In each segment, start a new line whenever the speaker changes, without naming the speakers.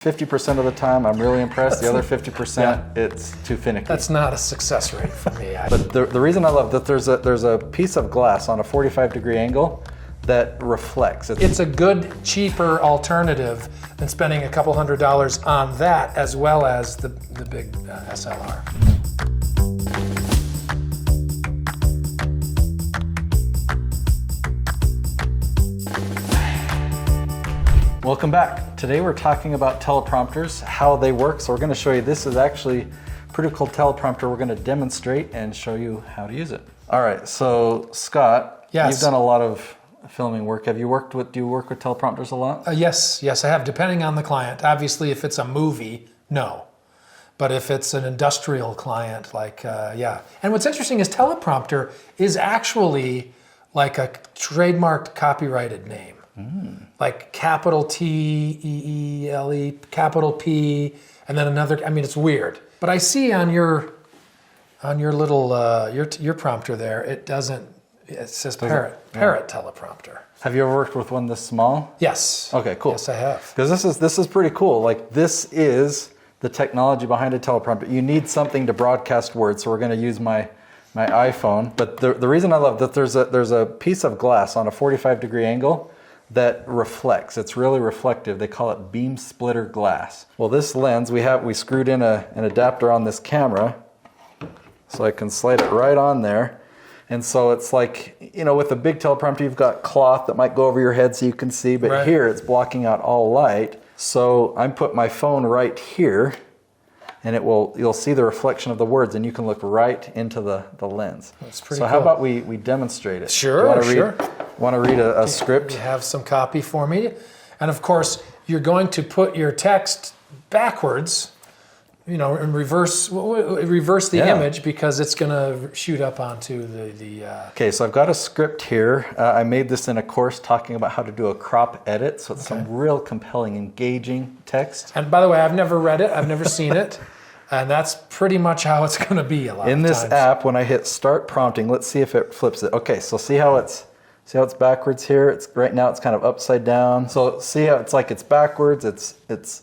50% of the time, I'm really impressed. The other 50%, it's too finicky.
That's not a success rate for me.
But the reason I love that there's a piece of glass on a 45-degree angle that reflects.
It's a good, cheaper alternative than spending a couple $100s on that, as well as the big SLR.
Welcome back. Today we're talking about teleprompters, how they work. So we're going to show you, this is actually a pretty cool teleprompter. We're going to demonstrate and show you how to use it. All right, so Scott,
yes.
You've done a lot of filming work. Do you work with teleprompters a lot?
Yes, I have, depending on the client. Obviously, if it's a movie, no. But if it's an industrial client, like, yeah. And what's interesting is teleprompter is actually like a trademarked copyrighted name. Like capital T-E-E-L-E, capital P, and then another, I mean, it's weird. But I see on your little, your prompter there, it says parrot teleprompter.
Have you ever worked with one this small?
Yes.
Okay, cool.
Yes, I have.
Because this is pretty cool. Like, this is the technology behind a teleprompter. You need something to broadcast words, so we're going to use my iPhone. But the reason I love that there's a piece of glass on a 45-degree angle that reflects. It's really reflective. They call it beam splitter glass. Well, this lens, we screwed in an adapter on this camera, so I can slide it right on there. And so it's like, you know, with a big teleprompter, you've got cloth that might go over your head so you can see, but here it's blocking out all light. So I put my phone right here, and you'll see the reflection of the words, and you can look right into the lens.
That's pretty
cool. So how about we demonstrate it?
Sure, sure.
Want to read a script?
You have some copy for me. And of course, you're going to put your text backwards, you know, and reverse the image, because it's going to shoot up onto the
Okay, so I've got a script here. I made this in a course talking about how to do a crop edit, so it's some real compelling, engaging text.
And by the way, I've never read it, I've never seen it, and that's pretty much how it's going to be a lot of times.
In this app, when I hit start prompting, let's see if it flips it. Okay, so see how it's backwards here? Right now it's kind of upside down. So see how it's backwards, it's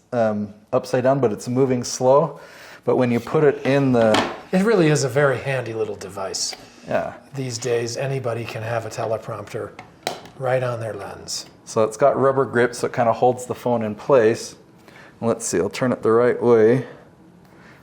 upside down, but it's moving slow. But when you put it in
It really is a very handy little device.
Yeah.
These days, anybody can have a teleprompter right on their lens.
So it's got rubber grips, so it kind of holds the phone in place. Let's see, I'll turn it the right way.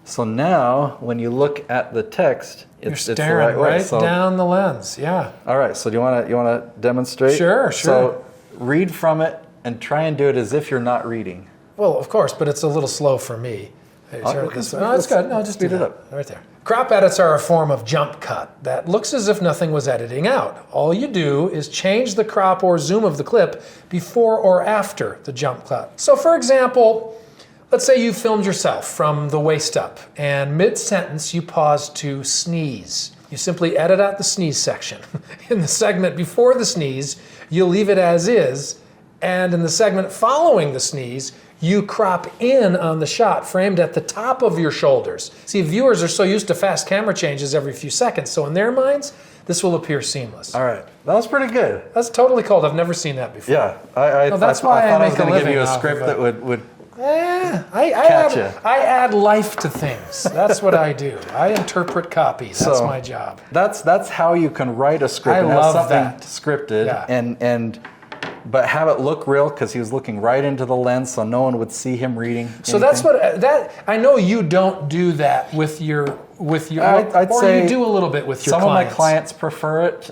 So now, when you look at the text,
you're staring right down the lens, yeah.
All right, so do you want to demonstrate?
Sure.
So read from it and try and do it as if you're not reading.
Well, of course, but it's a little slow for me. No, it's good. No, just
speed it up.
Right there. Crop edits are a form of jump cut that looks as if nothing was editing out. All you do is change the crop or zoom of the clip before or after the jump cut. So for example, let's say you filmed yourself from the waist up, and mid-sentence you pause to sneeze. You simply edit out the sneeze section. In the segment before the sneeze, you'll leave it as is, and in the segment following the sneeze, you crop in on the shot framed at the top of your shoulders. See, viewers are so used to fast camera changes every few seconds, so in their minds, this will appear seamless.
All right, that was pretty good.
That's totally cold. I've never seen that before.
Yeah, I thought I was going to give you a script that would
I add life to things. That's what I do. I interpret copy. That's my job.
That's how you can write a script and have something scripted but have it look real, because he was looking right into the lens, so no one would see him reading
So anything. I know you don't do that with your
I'd say
you do a little bit with your
clients.
Some
of my clients prefer it.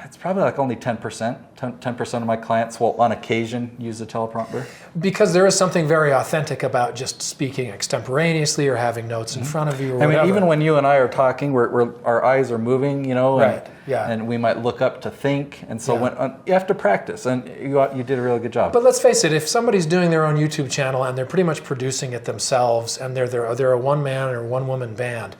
It's probably like only 10%. 10% of my clients will, on occasion, use a teleprompter.
Because there is something very authentic about just speaking extemporaneously or having notes in front of you or whatever.
I mean, even when you and I are talking, our eyes are moving, you know, and we might look up to think. And so you have to practice, and you did a really good job.
But let's face it, if somebody's doing their own YouTube channel and they're pretty much producing it themselves, and they're a one-man or one-woman band,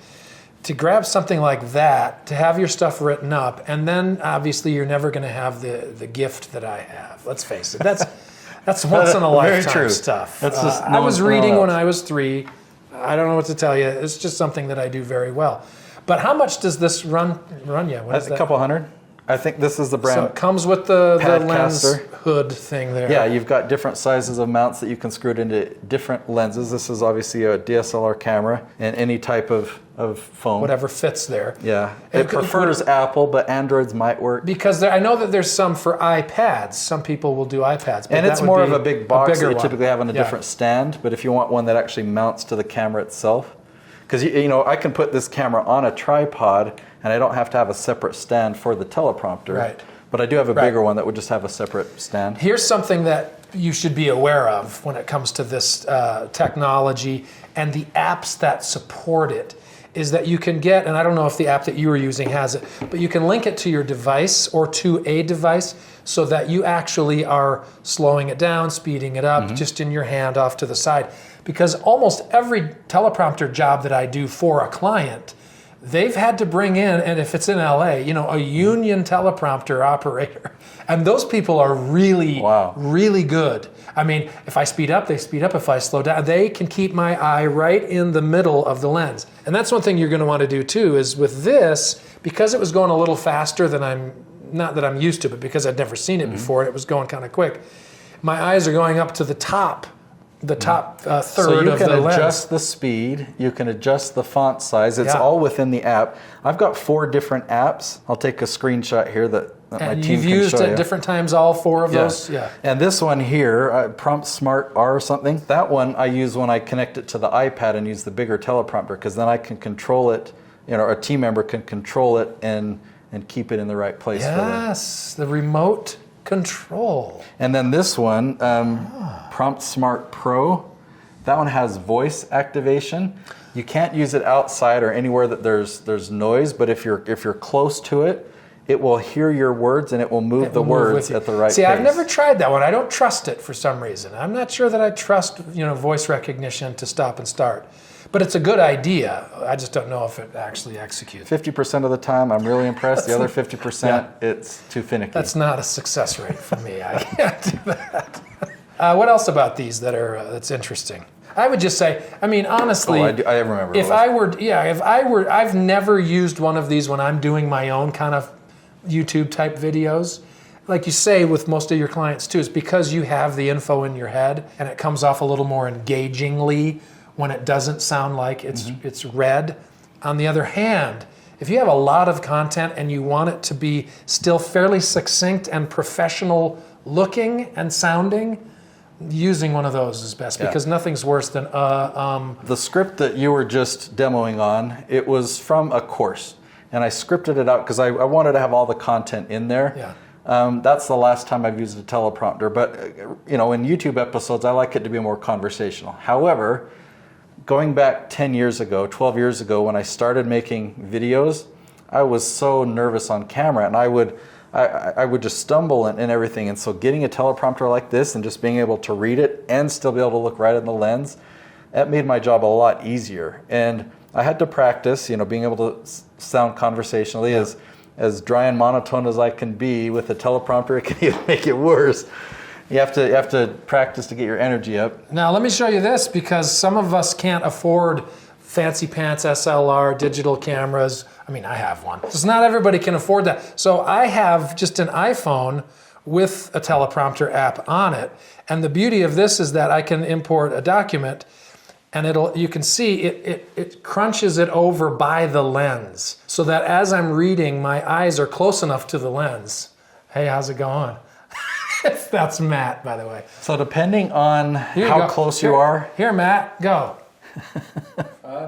to grab something like that, to have your stuff written up, and then obviously you're never going to have the gift that I have. Let's face it, that's once in a lifetime stuff.
That's just
I was reading when I was 3. I don't know what to tell you. It's just something that I do very well. But how much does this run you?
That's a couple hundred. I think this is the brand.
So it comes with the lens
Padcaster.
hood thing there.
Yeah, you've got different sizes of mounts that you can screw it into different lenses. This is obviously a DSLR camera and any type of phone.
Whatever fits there.
Yeah, it prefers Apple, but Androids might work.
Because I know that there's some for iPads. Some people will do iPads. But
And it's more of a big box that you
one.
typically have on a different stand. But if you want one that actually mounts to the camera itself, because you know I can put this camera on a tripod and I don't have to have a separate stand for the teleprompter.
Right.
But I do have a bigger one that would just have a separate stand.
Here's something that you should be aware of when it comes to this technology and the apps that support it, is that you can get, and I don't know if the app that you were using has it, but you can link it to your device or to a device so that you actually are slowing it down, speeding it up, just in your hand off to the side. Because almost every teleprompter job that I do for a client, they've had to bring in, and if it's in LA, you know, a union teleprompter operator. And those people are really, really good. I mean, if I speed up, they speed up. If I slow down, they can keep my eye right in the middle of the lens. And that's one thing you're going to want to do too, is with this, because it was going a little faster than not that I'm used to, but because I'd never seen it before, it was going kind of quick. My eyes are going up to the top third of the lens.
So you can adjust the speed, you can adjust the font size, it's all within the app. I've got 4 different apps. I'll take a screenshot here that my team can show you.
And you've used at different times all 4 of those? Yeah.
And this one here, Prompt Smart R or something, that one I use when I connect it to the iPad and use the bigger teleprompter, because then I can control it, you know, a team member can control it and keep it in the right place for them.
Yes, the remote control.
And then this one, Prompt Smart Pro, that one has voice activation. You can't use it outside or anywhere that there's noise, but if you're close to it, it will hear your words and it will move the words at the right pace.
See, I've never tried that one. I don't trust it for some reason. I'm not sure that I trust, you know, voice recognition to stop and start. But it's a good idea. I just don't know if it actually executes.
50% of the time, I'm really impressed. The other 50%, it's too finicky.
That's not a success rate for me. I can't do that. What else about these that's interesting? I would just say, I mean, honestly,
I remember.
I've never used one of these when I'm doing my own kind of YouTube type videos. Like you say with most of your clients too, is because you have the info in your head and it comes off a little more engagingly when it doesn't sound like it's read. On the other hand, if you have a lot of content and you want it to be still fairly succinct and professional looking and sounding, using one of those is best, because nothing's worse than
The script that you were just demoing on, it was from a course, and I scripted it out because I wanted to have all the content in there.
Yeah.
That's the last time I've used a teleprompter, but you know, in YouTube episodes, I like it to be more conversational. However, going back 10 years ago, 12 years ago, when I started making videos, I was so nervous on camera, and I would just stumble and everything. And so getting a teleprompter like this and just being able to read it and still be able to look right in the lens, that made my job a lot easier. And I had to practice, you know, being able to sound conversationally. As dry and monotone as I can be with a teleprompter, it can even make it worse. You have to practice to get your energy up.
Now let me show you this, because some of us can't afford fancy pants SLR digital cameras. I mean, I have one. Just not everybody can afford that. So I have just an iPhone with a teleprompter app on it. And the beauty of this is that I can import a document and you can see it crunches it over by the lens so that as I'm reading, my eyes are close enough to the lens. Hey, how's it going? That's Matt, by the way.
So depending on how close you are.
Here, Matt, go.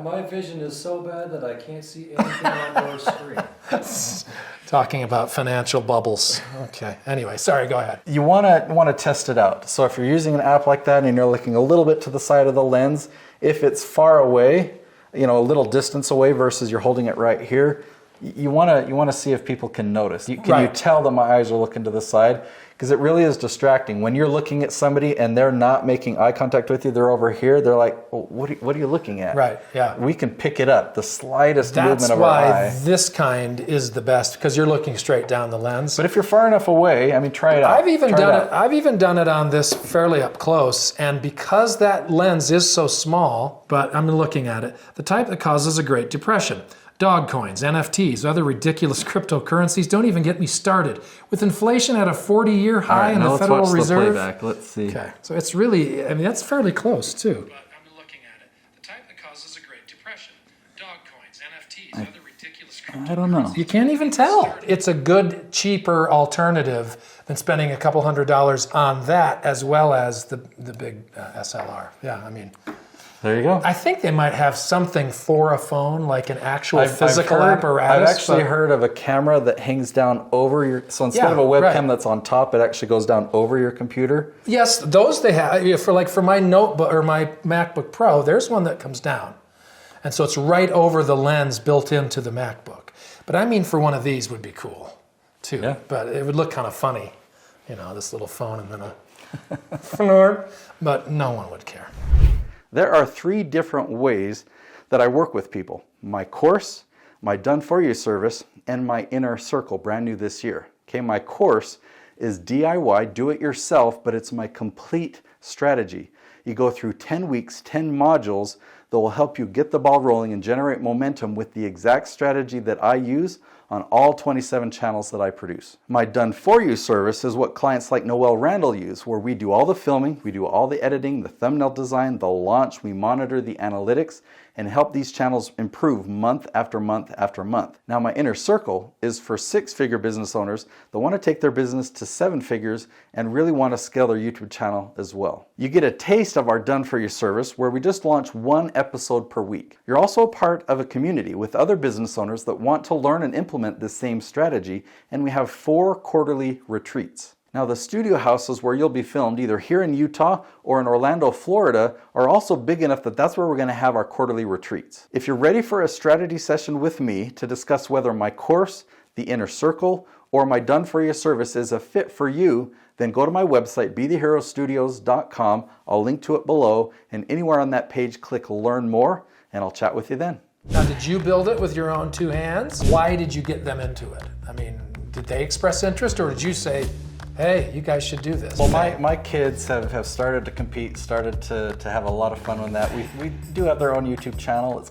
My vision is so bad that I can't see anything on your screen.
Talking about financial bubbles. Okay. Anyway, sorry, go ahead.
You want to test it out. So if you're using an app like that and you're looking a little bit to the side of the lens, if it's far away, you know, a little distance away versus you're holding it right here, you want to see if people can notice. Can you tell that my eyes are looking to the side? Because it really is distracting. When you're looking at somebody and they're not making eye contact with you, they're over here, they're like, well, what are you looking at?
Right, yeah.
We can pick it up, the slightest movement of our eye.
That's why this kind is the best, because you're looking straight down the lens.
But if you're far enough away, I mean, try it out.
I've even done it on this fairly up close, and because that lens is so small, but I'm looking at it, the type that causes a Great Depression. Dog coins, NFTs, other ridiculous cryptocurrencies. Don't even get me started. With inflation at a 40-year high in the Federal Reserve.
Let's see.
Okay, so it's really, I mean, that's fairly close too. But I'm looking at it. The type that causes a Great Depression. Dog coins, NFTs, other ridiculous cryptocurrencies.
I don't know.
You can't even tell. It's a good, cheaper alternative than spending a couple $100s on that as well as the big SLR. Yeah, I mean.
There you go.
I think they might have something for a phone, like an actual physical apparatus.
I've actually heard of a camera that hangs down over your, so instead of a webcam that's on top, it actually goes down over your computer.
Yes, those they have. For my notebook or my MacBook Pro, there's one that comes down. And so it's right over the lens built into the MacBook. But I mean, for one of these would be cool too. Yeah. But it would look kind of funny, you know, this little phone and then a floor, but no one would care.
There are 3 different ways that I work with people. My course, my done-for-you service, and my inner circle, brand new this year. Okay, my course is DIY, do it yourself, but it's my complete strategy. You go through 10 weeks, 10 modules that will help you get the ball rolling and generate momentum with the exact strategy that I use on all 27 channels that I produce. My done-for-you service is what clients like Noel Randall use, where we do all the filming, we do all the editing, the thumbnail design, the launch, we monitor the analytics, and help these channels improve month after month after month. Now my inner circle is for 6-figure business owners that want to take their business to 7 figures and really want to scale their YouTube channel as well. You get a taste of our done-for-you service where we just launch 1 episode per week. You're also a part of a community with other business owners that want to learn and implement the same strategy, and we have 4 quarterly retreats. Now the studio houses where you'll be filmed either here in Utah or in Orlando, Florida are also big enough that that's where we're going to have our quarterly retreats. If you're ready for a strategy session with me to discuss whether my course, the inner circle, or my done-for-you service is a fit for you, then go to my website, BeTheHeroStudios.com. I'll link to it below, and anywhere on that page, click Learn More, and I'll chat with you then.
Now, did you build it with your own 2 hands? Why did you get them into it? I mean, did they express interest, or did you say, hey, you guys should do this?
Well, my kids have started to compete, started to have a lot of fun with that. We do have their own YouTube channel. It's called